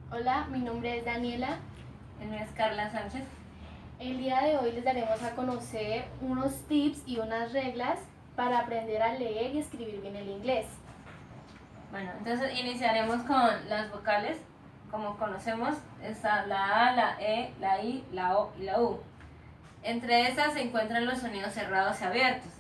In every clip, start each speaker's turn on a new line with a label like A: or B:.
A: Hola, mi nombre es Daniela.
B: Mi nombre es Carla Sánchez.
A: El día de hoy les daremos a conocer unos tips y unas reglas para aprender a leer y escribir bien el inglés.
B: Bueno, entonces iniciaremos con las vocales. Como conocemos, está la A, la E, la I, la O y la U. Entre estas se encuentran los sonidos cerrados y abiertos.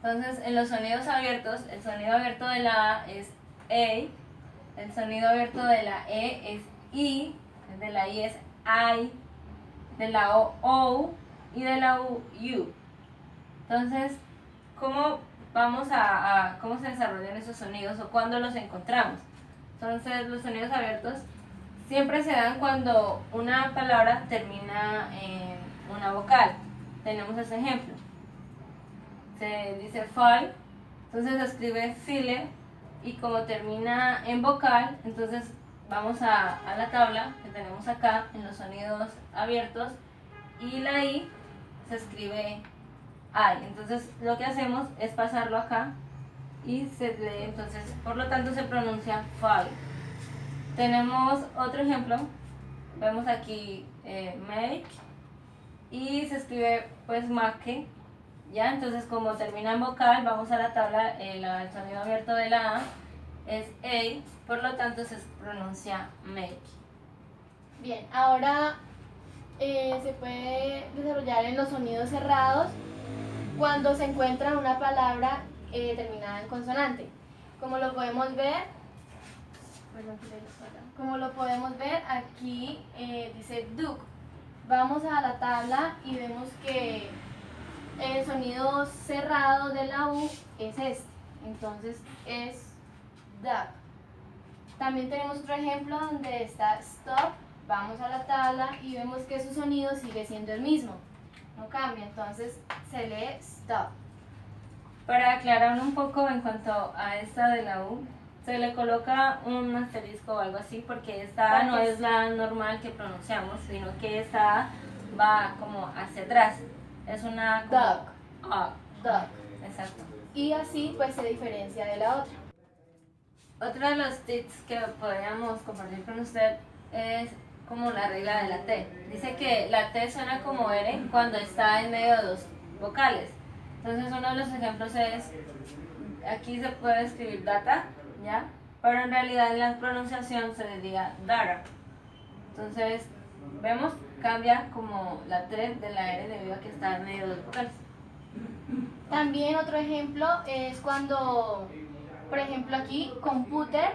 B: Entonces, en los sonidos abiertos, el sonido abierto de la A es A, el sonido abierto de la E es I, el de la I es I, de la O y de la U Entonces, ¿cómo cómo se desarrollan esos sonidos o cuándo los encontramos? Entonces, los sonidos abiertos siempre se dan cuando una palabra termina en una vocal. Tenemos ese ejemplo. Se dice file, entonces se escribe file y como termina en vocal, entonces vamos a la tabla que tenemos acá en los sonidos abiertos y la I se escribe I. Entonces lo que hacemos es pasarlo acá y se lee, entonces por lo tanto se pronuncia file. Tenemos otro ejemplo, vemos aquí make y se escribe pues make, ¿ya? Entonces como termina en vocal, vamos a la tabla, el sonido abierto de la A es A, por lo tanto se pronuncia make.
A: Bien, ahora se puede desarrollar en los sonidos cerrados cuando se encuentra una palabra terminada en consonante. Como lo podemos ver, aquí dice duck. Vamos a la tabla y vemos que el sonido cerrado de la U es este, entonces es duck. También tenemos otro ejemplo donde está stop. Vamos a la tabla y vemos que su sonido sigue siendo el mismo, no cambia, entonces se lee stop.
B: Para aclarar un poco en cuanto a esta de la U, se le coloca un asterisco o algo así porque esta A no es la normal que pronunciamos, sino que esta A va como hacia atrás. Es una como
A: Duck.
B: A.
A: Duck.
B: Exacto.
A: Y así pues se diferencia de la otra.
B: Otro de los tips que podríamos compartir con usted es como la regla de la T. Dice que la T suena como R cuando está en medio de dos vocales. Entonces uno de los ejemplos es, aquí se puede escribir data, ¿ya? Pero en realidad en la pronunciación se diría data. Entonces, vemos, cambia como la T de la R debido a que está en medio de dos vocales.
A: También otro ejemplo es cuando, por ejemplo aquí, computer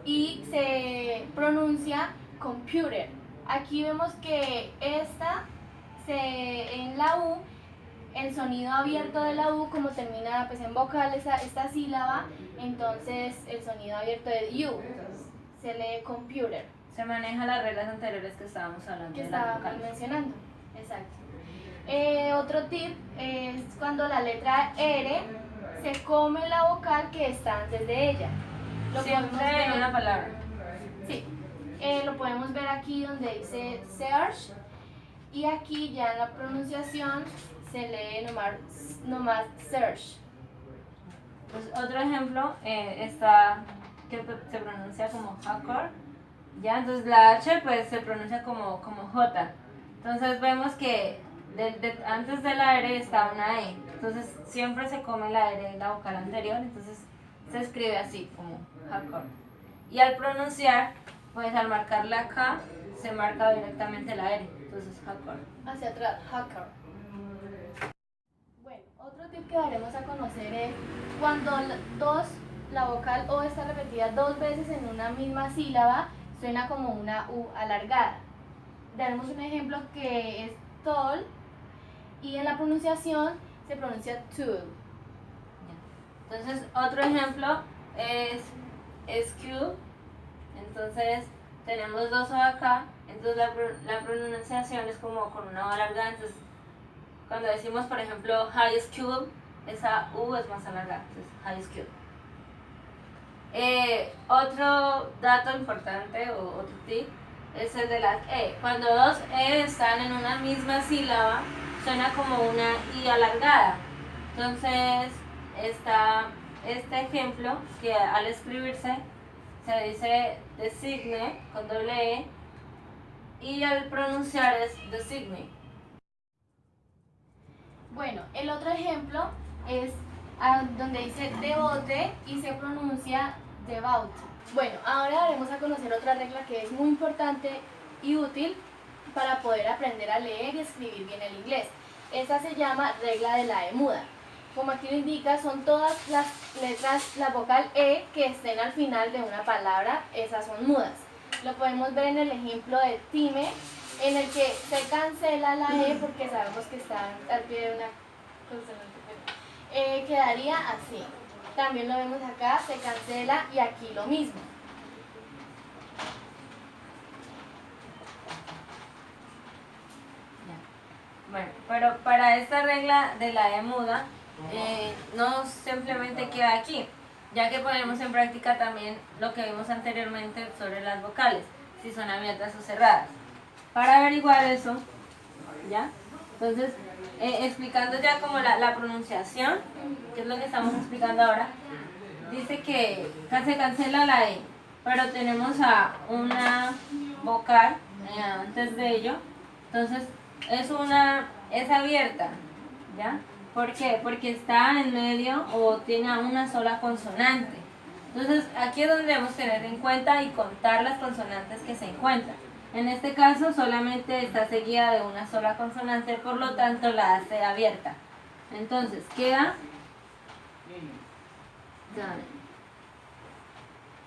A: y se pronuncia computer. Aquí vemos que en la U, el sonido abierto de la U, como termina pues, en vocal esta sílaba, entonces el sonido abierto de U se lee computer.
B: Se maneja las reglas anteriores que estábamos hablando
A: Que
B: de las
A: estábamos
B: vocales.
A: mencionando, exacto. Otro tip es cuando la letra R se come la vocal que está antes de ella.
B: Siempre en una palabra.
A: Sí, lo podemos ver aquí donde dice search y aquí ya en la pronunciación se lee nomás search.
B: Pues otro ejemplo está que se pronuncia como hacker, ¿ya? Entonces la H pues se pronuncia como J. Entonces vemos que antes de la R está una E. Entonces siempre se come la R en la vocal anterior, entonces se escribe así como hacker. Y al pronunciar, pues al marcar la K, se marca directamente la R. Entonces hacker.
A: Hacia atrás, hacker. Bueno, otro tip que daremos a conocer es cuando la vocal O está repetida dos veces en una misma sílaba, suena como una U alargada. Daremos un ejemplo que es tall y en la pronunciación se pronuncia tool.
B: Entonces otro ejemplo es SQ. Entonces tenemos dos O acá, entonces la pronunciación es como con una O alargada. Entonces cuando decimos por ejemplo high school, esa U es más alargada, entonces high school. Otro dato importante o otro tip es el de las E. Cuando dos E están en una misma sílaba, suena como una I alargada. Entonces está este ejemplo que al escribirse se dice designe con doble E y al pronunciar es designe.
A: Bueno, el otro ejemplo es donde dice devote y se pronuncia devout. Bueno, ahora daremos a conocer otra regla que es muy importante y útil para poder aprender a leer y escribir bien el inglés. Esta se llama regla de la E muda. Como aquí lo indica, son todas las letras, la vocal E que estén al final de una palabra, esas son mudas. Lo podemos ver en el ejemplo de time, en el que se cancela la E porque sabemos que está al pie de una consonante. Quedaría así. También lo vemos acá, se cancela y aquí lo mismo.
B: Bueno, pero para esta regla de la E muda, no simplemente queda aquí, ya que ponemos en práctica también lo que vimos anteriormente sobre las vocales, si son abiertas o cerradas. Para averiguar eso, ¿ya? Entonces, explicando ya como la pronunciación, que es lo que estamos explicando ahora, dice que se cancela la E, pero tenemos a una vocal antes de ello, entonces es abierta, ¿ya? ¿Por qué? Porque está en medio o tiene una sola consonante. Entonces aquí es donde debemos tener en cuenta y contar las consonantes que se encuentran. En este caso solamente está seguida de una sola consonante, por lo tanto la hace abierta. Entonces queda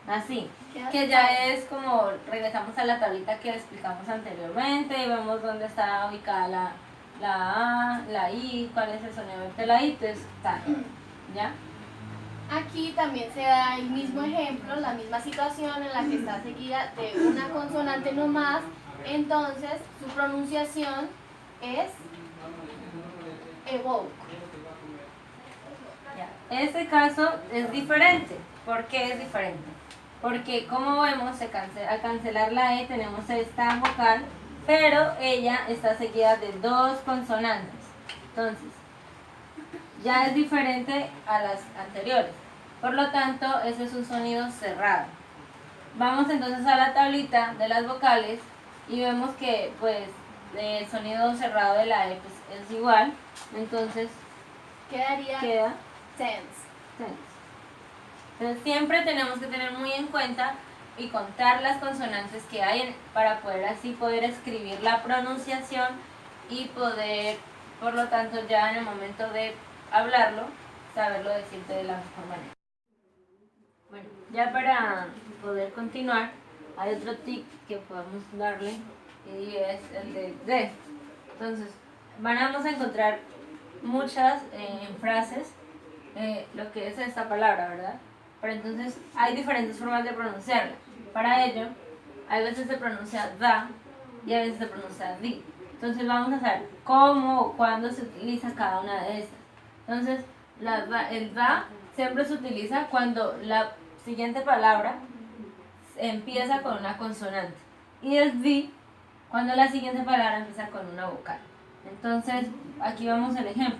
B: así, que ya es como regresamos a la tablita que explicamos anteriormente y vemos dónde está ubicada la A, la I, cuál es el sonido de la I, entonces está, ¿ya?
A: Aquí también se da el mismo ejemplo, la misma situación en la que está seguida de una consonante nomás, entonces su pronunciación es evoke.
B: Ya. Este caso es diferente. ¿Por qué es diferente? Porque como vemos, al cancelar la E tenemos esta vocal, pero ella está seguida de dos consonantes. Entonces, ya es diferente a las anteriores. Por lo tanto, ese es un sonido cerrado. Vamos entonces a la tablita de las vocales y vemos que pues el sonido cerrado de la E pues, es igual. Entonces,
A: Queda tense.
B: Entonces siempre tenemos que tener muy en cuenta y contar las consonantes que hay para poder así poder escribir la pronunciación y poder, por lo tanto, ya en el momento de hablarlo, saberlo decirte de la mejor manera. Bueno, ya para poder continuar, hay otro tip que podemos darle y es el de D. Entonces, vamos a encontrar muchas frases lo que es esta palabra, ¿verdad? Pero entonces hay diferentes formas de pronunciarla. Para ello, hay veces se pronuncia da y a veces se pronuncia di. Entonces vamos a saber cómo o cuándo se utiliza cada una de estas. Entonces, el da siempre se utiliza cuando la siguiente palabra empieza con una consonante. Y el di cuando la siguiente palabra empieza con una vocal. Entonces, aquí vamos el ejemplo.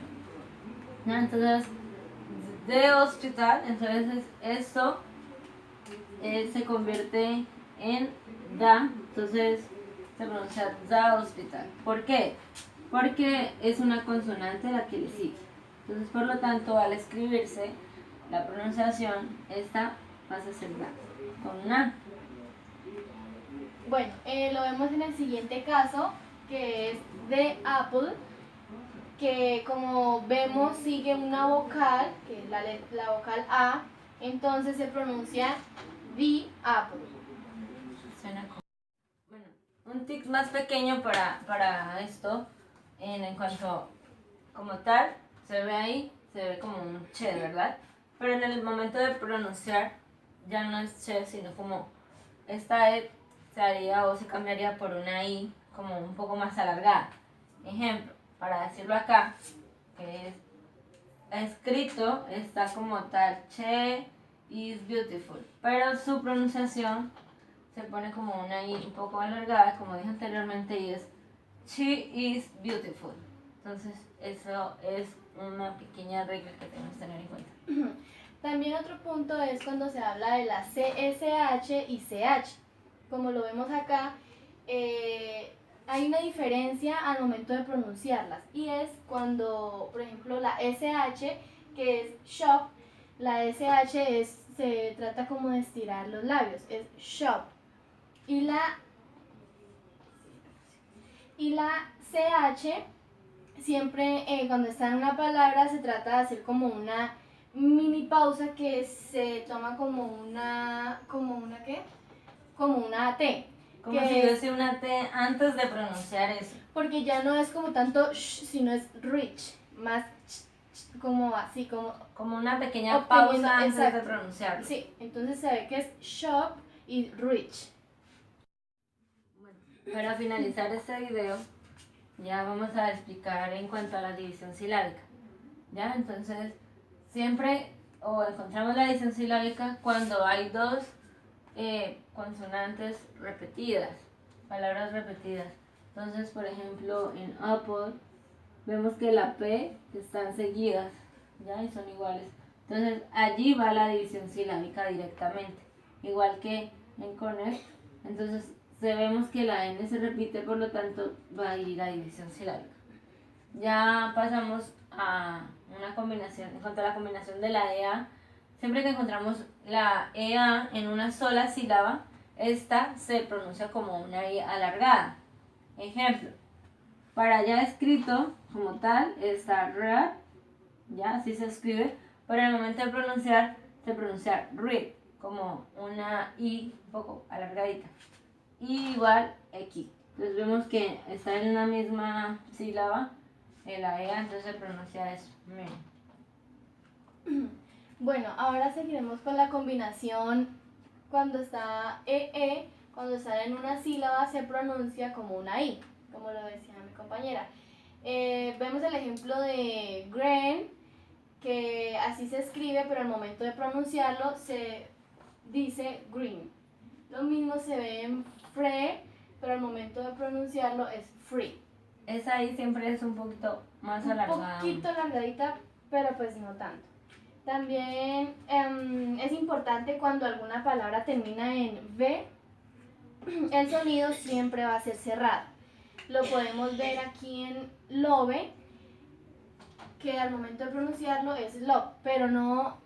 B: ¿No? Entonces, de hospital, entonces esto se convierte en da, entonces se pronuncia da hospital. ¿Por qué? Porque es una consonante la que le sigue. Entonces, por lo tanto, al escribirse la pronunciación, esta pasa a ser da, con una.
A: Bueno, lo vemos en el siguiente caso, que es de apple, que como vemos sigue una vocal, que es la vocal A, entonces se pronuncia the apple.
B: Suena como... Bueno, un tic más pequeño para esto, en cuanto como tal, se ve ahí, se ve como un che, ¿verdad? Pero en el momento de pronunciar ya no es che, sino como esta E se haría o se cambiaría por una I como un poco más alargada. Ejemplo, para decirlo acá, que es escrito, está como tal, che is beautiful, pero su pronunciación se pone como una I un poco alargada, como dije anteriormente, y es she is beautiful. Entonces, eso es una pequeña regla que tenemos que tener en cuenta.
A: También otro punto es cuando se habla de la CSH y CH. Como lo vemos acá, hay una diferencia al momento de pronunciarlas. Y es cuando, por ejemplo, la SH, que es shop, la SH se trata como de estirar los labios, es shop. Y la CH, siempre cuando está en una palabra se trata de hacer como una mini pausa que se toma como una ¿qué? Como una T.
B: Como si hubiese una T antes de pronunciar eso.
A: Porque ya no es como tanto sh, sino es rich, más como así,
B: como una pequeña pausa antes
A: exacto.
B: de pronunciarlo.
A: Sí, entonces se ve que es shop y rich.
B: Bueno, para finalizar este video, ya vamos a explicar en cuanto a la división silábica. ¿Ya? Entonces, siempre encontramos la división silábica cuando hay dos consonantes repetidas, palabras repetidas. Entonces, por ejemplo, en apple vemos que la P están seguidas, ¿ya? Y son iguales. Entonces, allí va la división silábica directamente. Igual que en connect, entonces vemos que la N se repite, por lo tanto va a ir la división silábica. Ya pasamos a una combinación. En cuanto a la combinación de la EA, siempre que encontramos la EA en una sola sílaba, esta se pronuncia como una I alargada. Ejemplo, para ya escrito como tal está RAD, ya así se escribe, pero en el momento de pronunciar se pronuncia RID, como una I un poco alargadita. Y igual X. Entonces vemos que está en una misma sílaba, la EA, entonces se pronuncia eso.
A: Bueno, ahora seguiremos con la combinación cuando está EE, cuando está en una sílaba se pronuncia como una I, como lo decía mi compañera. Vemos el ejemplo de green, que así se escribe, pero al momento de pronunciarlo se dice green. Lo mismo se ve en free, pero al momento de pronunciarlo es free.
B: Esa I siempre es un poquito más alargada.
A: Un poquito alargadita, pero pues no tanto. También es importante cuando alguna palabra termina en V, el sonido siempre va a ser cerrado. Lo podemos ver aquí en love, que al momento de pronunciarlo es love, pero no,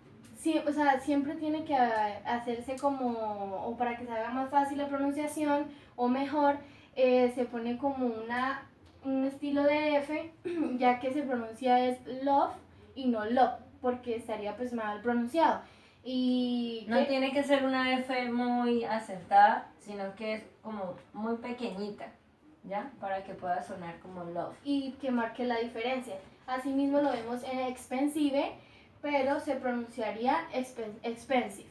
A: o sea, siempre tiene que hacerse como, o para que se haga más fácil la pronunciación, o mejor, se pone como un estilo de F, ya que se pronuncia es love y no love, porque estaría pues mal pronunciado. Y
B: no tiene que ser una F muy acentada, sino que es como muy pequeñita, ¿ya? Para que pueda sonar como love.
A: Y que marque la diferencia. Asimismo lo vemos en expensive, pero se pronunciaría expensive.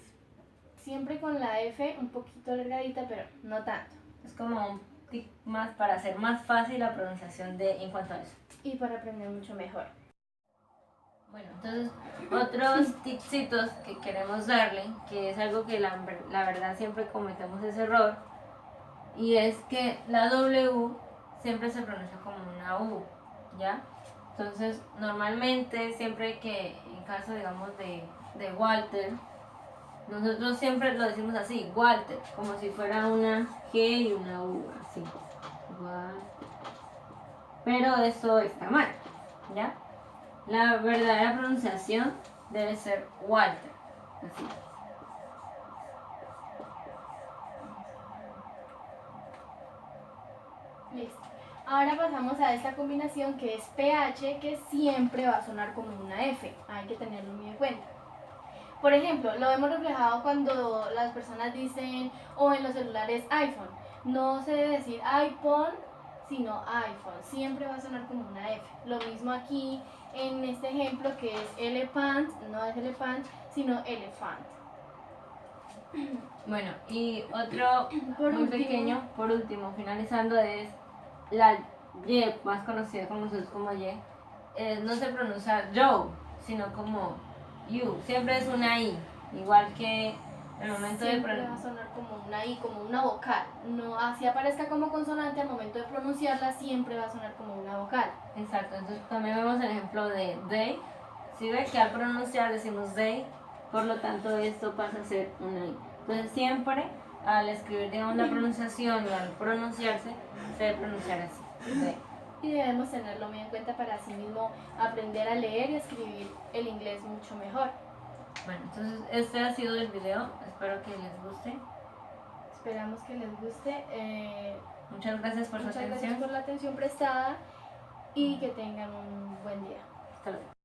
A: Siempre con la F un poquito alargadita, pero no tanto.
B: Es como un tic más para hacer más fácil la pronunciación en cuanto a eso.
A: Y para aprender mucho mejor.
B: Bueno, entonces otros tipsitos que queremos darle, que es algo que la verdad siempre cometemos ese error, y es que la W siempre se pronuncia como una U, ¿ya? Entonces, normalmente, siempre que en caso, digamos, de Walter, nosotros siempre lo decimos así, Walter, como si fuera una G y una U, así. Pero eso está mal, ¿ya? La verdadera pronunciación debe ser Walter, así.
A: Listo. Ahora pasamos a esta combinación que es PH, que siempre va a sonar como una F. Hay que tenerlo muy en cuenta. Por ejemplo, lo hemos reflejado cuando las personas dicen, o en los celulares iPhone. No se debe decir iPhone, sino iPhone. Siempre va a sonar como una F. Lo mismo aquí en este ejemplo que es elephant, no es elephant, sino elephant.
B: Bueno, y otro muy pequeño, por último, finalizando, es la Y, más conocida como nosotros como Y. No se pronuncia Joe, sino como You. Siempre es una I, igual que en el momento
A: siempre
B: de
A: va a sonar como una I, como una vocal. No así aparezca como consonante, al momento de pronunciarla siempre va a sonar como una vocal.
B: Exacto, entonces también vemos el ejemplo de they. Si ve que al pronunciar decimos they, por lo tanto esto pasa a ser una I. Entonces siempre al escribir, digamos, la pronunciación o al pronunciarse, se debe pronunciar así. ¿Sí?
A: Y debemos tenerlo muy en cuenta para así mismo aprender a leer y escribir el inglés mucho mejor.
B: Bueno, entonces este ha sido el video, espero que les guste.
A: Esperamos que les guste.
B: Muchas gracias por su
A: Muchas
B: atención.
A: gracias por la atención prestada y que tengan un buen día.
B: Hasta luego.